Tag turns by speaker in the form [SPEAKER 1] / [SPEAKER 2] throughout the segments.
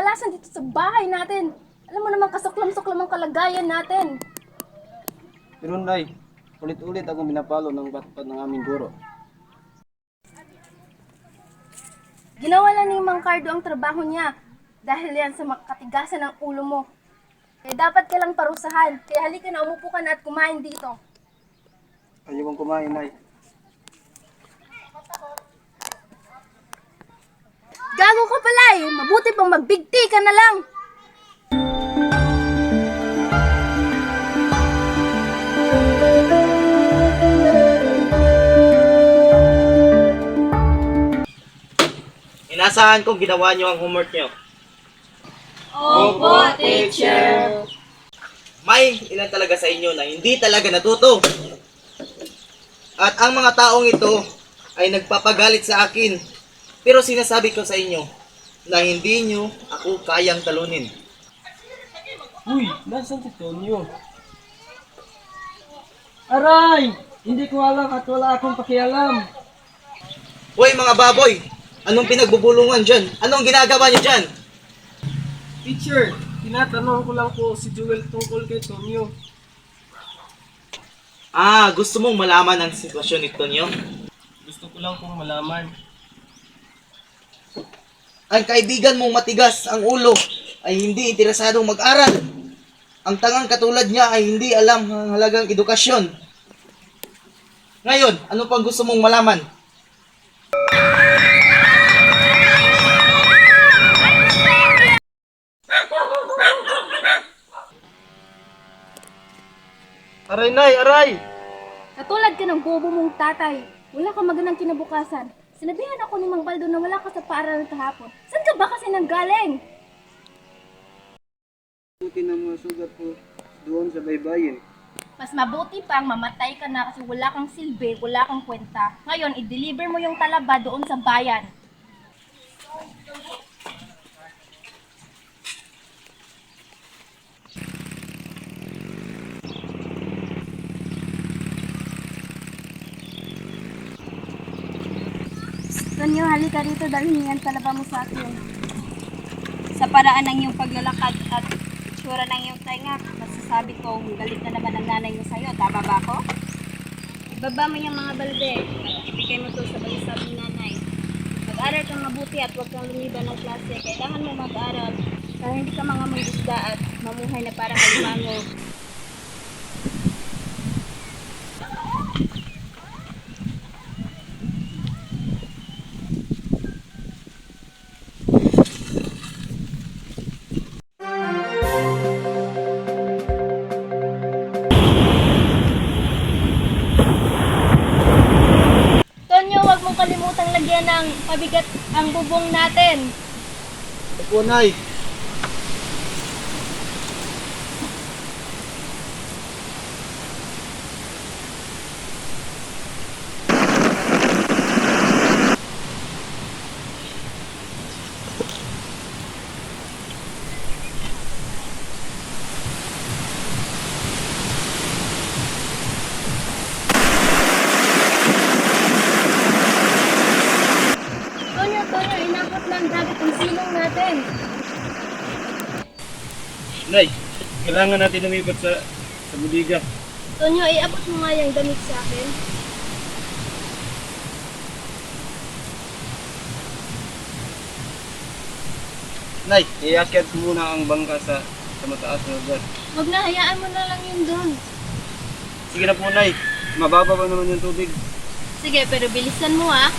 [SPEAKER 1] kamalasan dito sa bahay natin. Alam mo naman kasuklam-suklam ang kalagayan natin.
[SPEAKER 2] Pero Nay, ulit-ulit akong binapalo ng batpat ng aming guro.
[SPEAKER 1] Ginawa lang ni Mang Cardo ang trabaho niya dahil yan sa katigasan ng ulo mo. Kaya dapat ka lang parusahan. Kaya halika na, umupo ka na at kumain dito.
[SPEAKER 2] Ayaw kong kumain, Nay.
[SPEAKER 1] Gago ka pala eh. Mabuti pang magbigti ka na lang.
[SPEAKER 3] Inasahan kong ginawa niyo ang homework niyo.
[SPEAKER 1] Opo, teacher.
[SPEAKER 3] May ilan talaga sa inyo na hindi talaga natuto. At ang mga taong ito ay nagpapagalit sa akin. Pero sinasabi ko sa inyo na hindi nyo ako kayang talunin.
[SPEAKER 2] Uy, nasan si Tonyo? Aray! Hindi ko alam at wala akong pakialam.
[SPEAKER 3] Hoy mga baboy! Anong pinagbubulungan dyan? Anong ginagawa nyo dyan?
[SPEAKER 2] Teacher, tinatanong ko lang po si Joel tungkol kay Tonyo.
[SPEAKER 3] Ah, gusto mong malaman ang sitwasyon nito niyo?
[SPEAKER 2] Gusto ko lang pong malaman.
[SPEAKER 3] Ang kaibigan mong matigas ang ulo ay hindi interesadong mag-aral. Ang tangang katulad niya ay hindi alam ang halagang edukasyon. Ngayon, ano pang gusto mong malaman?
[SPEAKER 2] Aray, Nay! Aray!
[SPEAKER 1] Katulad ka ng bobo mong tatay. Wala kang magandang kinabukasan. Sinabihan ako ni Mang Baldo na wala ka sa paaralan kahapon. Saan ka ba kasi nanggaling?
[SPEAKER 2] Buti na mga sugat ko doon sa baybayin.
[SPEAKER 1] Mas mabuti pang mamatay ka na kasi wala kang silbi, wala kang kwenta. Ngayon, i-deliver mo yung talaba doon sa bayan. Tonyo, halika dito dahil yan talaba mo sa akin.
[SPEAKER 4] Sa paraan ng iyong paglalakad at itsura ng iyong tainga, masasabi kong galit na naman ang nanay mo sa'yo. Tama ba ako? Ibaba mo yung mga balde at ibigay mo to sa balisab ng nanay. Mag-aral kang mabuti at huwag kang lumiban ng klase. Kailangan mo mag-aral para hindi ka mga mangisda at mamuhay na parang alimango.
[SPEAKER 1] Tonyo, huwag mong kalimutang lagyan ng pabigat ang bubong natin.
[SPEAKER 2] Opo, Nay.
[SPEAKER 1] Tonyo, inabot ng dagat ang silong natin.
[SPEAKER 2] Nay, kailangan natin lumipat sa budiga.
[SPEAKER 1] Tonyo, iabot mo nga yung damit sa akin.
[SPEAKER 2] Nay, iakyat ko muna ang bangka sa mataas na lugar.
[SPEAKER 1] Huwag na, hayaan mo na lang yun doon.
[SPEAKER 2] Sige na po, Nay. Mababa pa naman yung tubig.
[SPEAKER 1] Sige, pero bilisan mo ah.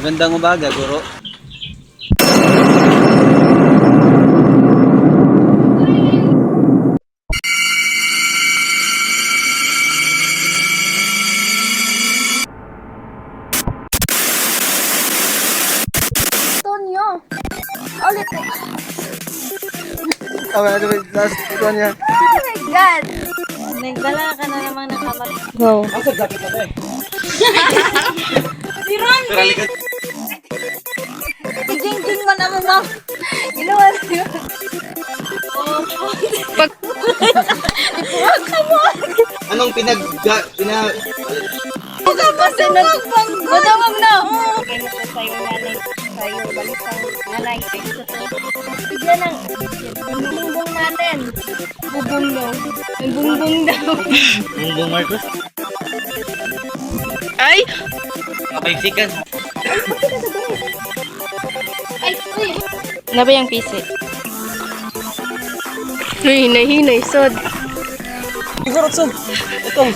[SPEAKER 5] Magandang umaga, guro.
[SPEAKER 1] Tonyo. Ulit.
[SPEAKER 5] Okay, last one niya.
[SPEAKER 1] Oh my God.
[SPEAKER 4] Nagdala ka na naman ng kamay.
[SPEAKER 2] Asa dati ka ba eh?
[SPEAKER 4] Si Ron!
[SPEAKER 3] Pero halika.
[SPEAKER 4] Ijing-jing mo naman mo.
[SPEAKER 1] Ginawa na yun.
[SPEAKER 3] Anong
[SPEAKER 1] Kasi madamag na.
[SPEAKER 4] Kaya mo to sa'yo nanay. Sa'yo, balik sa nanay. Ay, ito to.
[SPEAKER 1] Bigyan ng bumbong natin.
[SPEAKER 4] Bubong daw. Ang bumbong daw.
[SPEAKER 3] Bumbong Marcos?
[SPEAKER 1] Ay!
[SPEAKER 3] Kapaysikan.
[SPEAKER 1] Ay, uy. Ano ba yung pisi? Hinay, sod.
[SPEAKER 2] Siguro, Son. Itong.